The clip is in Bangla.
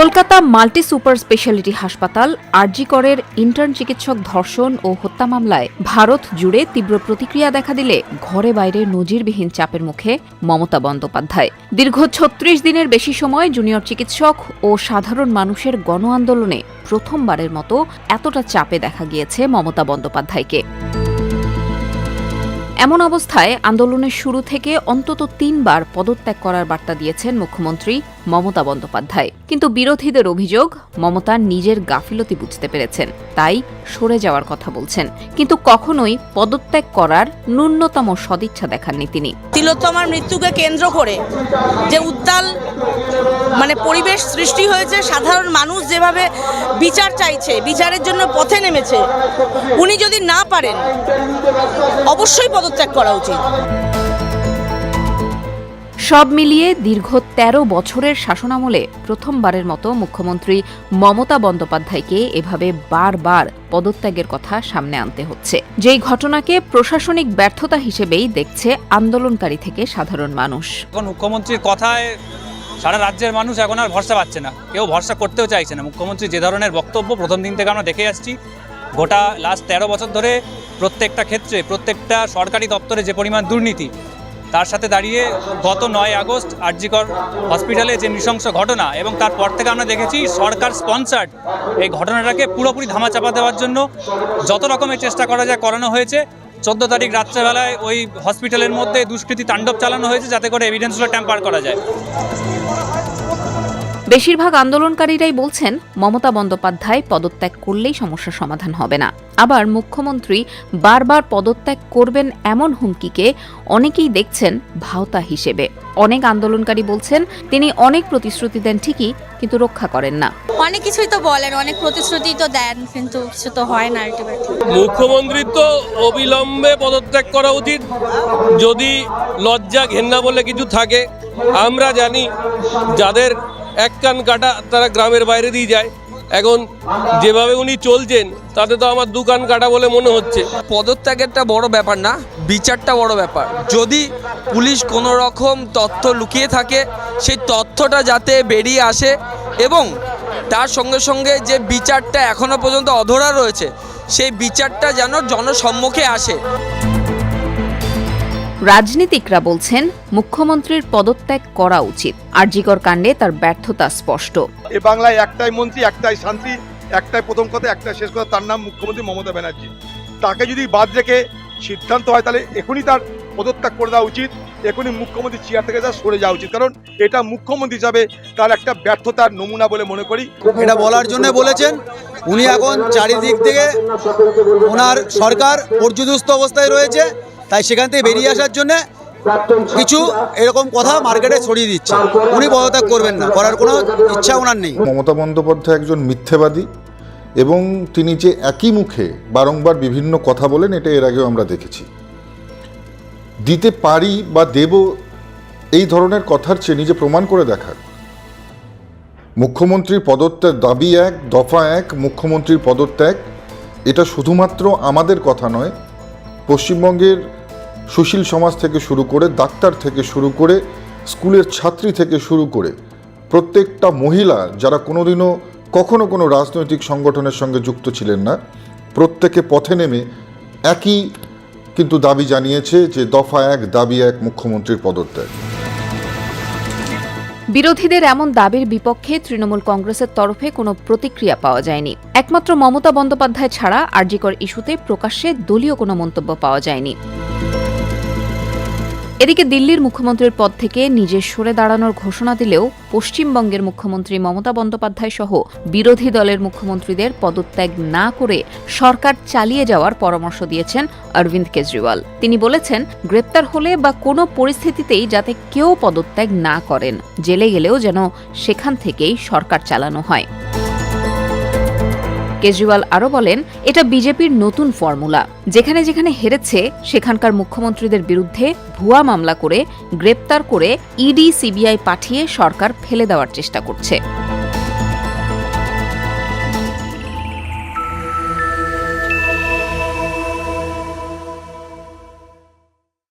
কলকাতা মাল্টি সুপার স্পেশালিটি হাসপাতাল আরজি করের ইন্টার্ন চিকিৎসক ধর্ষণ ও হত্যা মামলায় ভারত জুড়ে তীব্র প্রতিক্রিয়া দেখা দিলে ঘরে বাইরে নজিরবিহীন চাপের মুখে মমতা বন্দ্যোপাধ্যায়। দীর্ঘ ৩৬ দিনের বেশি সময় জুনিয়র চিকিৎসক ও সাধারণ মানুষের গণ আন্দোলনে প্রথমবারের মতো এতটা চাপে দেখা গিয়েছে মমতা বন্দ্যোপাধ্যায়কে। এমন অবস্থায় আন্দোলনের শুরু থেকে অন্তত ৩ বার পদত্যাগ করার বার্তা দিয়েছেন মুখ্যমন্ত্রী মমতা বন্দ্যোপাধ্যায়। কিন্তু বিরোধীদের অভিযোগ, মমতা নিজের গাফিলতি বুঝতে পেরেছেন, তাই সরে যাওয়ার কথা বলছেন, কিন্তু কখনোই পদত্যাগ করার ন্যূনতম সদিচ্ছা দেখাননি তিনি। তিলোত্তমার মৃত্যুকে কেন্দ্র করে যে উত্তাল পরিবেশ সৃষ্টি হয়েছে, সাধারণ মানুষ যেভাবে বিচার চাইছে, বিচারের জন্য পথে নেমেছে, উনি যদি না পারেন অবশ্যই পদত্যাগ করা উচিত। সব মিলিয়ে দীর্ঘ ১৩ বছরের শাসনামলে প্রথমবারের মতো মুখ্যমন্ত্রী মমতা বন্দ্যোপাধ্যায়কে এভাবে বারবার পদত্যাগের কথা সামনে আনতে হচ্ছে, যেই ঘটনাকে প্রশাসনিক ব্যর্থতা হিসেবেই দেখছে আন্দোলনকারী থেকে সাধারণ মানুষ। এখন মুখ্যমন্ত্রীর কথায় সারা রাজ্যের মানুষ এখন আর ভরসা পাচ্ছে না, কেউ ভরসা করতেও চাইছে না। মুখ্যমন্ত্রী যে ধরনের বক্তব্য প্রথম দিন থেকে আমরা দেখে আসছি, গোটা লাস্ট ১৩ বছর ধরে প্রত্যেকটা ক্ষেত্রে, প্রত্যেকটা সরকারি দপ্তরে যে পরিমাণ দুর্নীতি, তার সাথে দাঁড়িয়ে গত ৯ আগস্ট আরজি কর হসপিটালে যে নৃশংস ঘটনা, এবং তারপর থেকে আমরা দেখেছি সরকার স্পন্সার্ড এই ঘটনাটাকে পুরোপুরি ধামাচাপা দেওয়ার জন্য যত রকমের চেষ্টা করা যায় করানো হয়েছে। ১৪ তারিখ রাত্রেবেলায় ওই হসপিটালের মধ্যে দুষ্কৃতী তাণ্ডব চালানো হয়েছে যাতে করে এভিডেন্সগুলো ট্যাম্পার করা যায়। বেশিরভাগ আন্দোলনকারীরাই বলছেন মমতা বন্দ্যোপাধ্যায় পদত্যাগ করলেই সমস্যার সমাধান হবে না। আবার মুখ্যমন্ত্রী বারবার পদত্যাগ করবেন এমন হুমকিকে অনেকেই দেখছেন ভাওতা হিসেবে। অনেক আন্দোলনকারী বলছেন তিনি অনেক প্রতিশ্রুতি দেন ঠিকই, কিন্তু রক্ষা করেন না। অনেক কিছুই তো বলেন, অনেক প্রতিশ্রুতি তো দেন, কিন্তু কিছু তো হয় না। মুখ্যমন্ত্রীর তো অবিলম্বে পদত্যাগ করা উচিত। যদি লজ্জা ঘেন্না বলে কিছু থাকে, আমরা জানি যাদের এক কান কাটা তারা গ্রামের বাইরে দিয়ে যায়। এখন যেভাবে উনি চলছেন তাতে তো আমার 2 কান কাটা বলে মনে হচ্ছে। পদত্যাগেরটা বড় ব্যাপার না, বিচারটা বড় ব্যাপার। যদি পুলিশ কোনো রকম তথ্য লুকিয়ে থাকে, সেই তথ্যটা যাতে বেরিয়ে আসে, এবং তার সঙ্গে সঙ্গে যে বিচারটা এখনো পর্যন্ত অধরা রয়েছে, সেই বিচারটা যেন জনসম্মুখে আসে। রাজনীতিকরা বলছেন মুখ্যমন্ত্রীর পদত্যাগ করা উচিত। আরজিকর কাণ্ডে তার ব্যর্থতা স্পষ্ট। এ বাংলায় একটাই মন্ত্রী, একটাই শান্তি, একটাই প্রথম কথা, একটাই শেষ কথা, তার নাম মুখ্যমন্ত্রী মমতা ব্যানার্জি। তাকে যদি বাদ রেখে সিদ্ধান্ত হয় তাহলে এখনই তার পদত্যাগ করে দেওয়া উচিত, এখনই মুখ্যমন্ত্রী চেয়ার থেকে সরে যাওয়া উচিত। কারণ এটা মুখ্যমন্ত্রী হিসাবে তার একটা ব্যর্থতার নমুনা বলে মনে করি। এটা বলার জন্য বলেছেন, উনি এখন চারিদিক থেকে ওনার সরকার পর্যুদস্ত অবস্থায় রয়েছে, তাই সেখান থেকে বেরিয়ে আসার জন্য কিছু এরকম কথা মার্কেটে ছড়িয়ে দিচ্ছে। উনি পদত্যাগ করবেন না, করার কোনো ইচ্ছা ওনার নেই। মমতা বন্দ্যোপাধ্যায় একজন মিথ্যেবাদী, এবং তিনি যে একই মুখে বারংবার বিভিন্ন কথা বলেন, এটা এর আগেও আমরা দেখেছি। দিতে পারি বা দেব এই ধরনের কথার চেয়ে নিজে প্রমাণ করে দেখার। মুখ্যমন্ত্রীর পদত্যাগ দাবি ১, দফা ১, মুখ্যমন্ত্রীর পদত্যাগ, এটা শুধুমাত্র আমাদের কথা নয়, পশ্চিমবঙ্গের সুশীল সমাজ থেকে শুরু করে, ডাক্তার থেকে শুরু করে, স্কুলের ছাত্রী থেকে শুরু করে প্রত্যেকটা মহিলা যারা কোনোদিনও কখনো কোনো রাজনৈতিক সংগঠনের সঙ্গে যুক্ত ছিলেন না, প্রত্যেকে পথে নেমে একই কিন্তু দাবি জানিয়েছে যে দফা ১, দাবি ১, মুখ্যমন্ত্রীর পদত্যাগ। বিরোধীদের এমন দাবির বিপক্ষে তৃণমূল কংগ্রেসের তরফে কোনো প্রতিক্রিয়া পাওয়া যায়নি। একমাত্র মমতা বন্দ্যোপাধ্যায় ছাড়া আরজিকর ইস্যুতে প্রকাশ্যে দলীয় কোনো মন্তব্য পাওয়া যায়নি। এদিকে দিল্লির মুখ্যমন্ত্রীর পদ থেকে নিজে সরে দাঁড়ানোর ঘোষণা দিলেও পশ্চিমবঙ্গের মুখ্যমন্ত্রী মমতা বন্দ্যোপাধ্যায় সহ বিরোধী দলের মুখ্যমন্ত্রীদের পদত্যাগ না করে সরকার চালিয়ে যাওয়ার পরামর্শ দিয়েছেন অরবিন্দ কেজরিওয়াল। তিনি বলেছেন, গ্রেপ্তার হলে বা কোনো পরিস্থিতিতেই যাতে কেউ পদত্যাগ না করেন, জেলে গেলেও যেন সেখান থেকেই সরকার চালানো হয়। কেজরিওয়াল আরও বলেন, এটা বিজেপির নতুন ফর্মুলা। যেখানে যেখানে হেরেছে সেখানকার মুখ্যমন্ত্রীদের বিরুদ্ধে ভুয়া মামলা করে গ্রেপ্তার করে ইডি, সিবিআই পাঠিয়ে সরকার ফেলে দেওয়ার চেষ্টা করছে।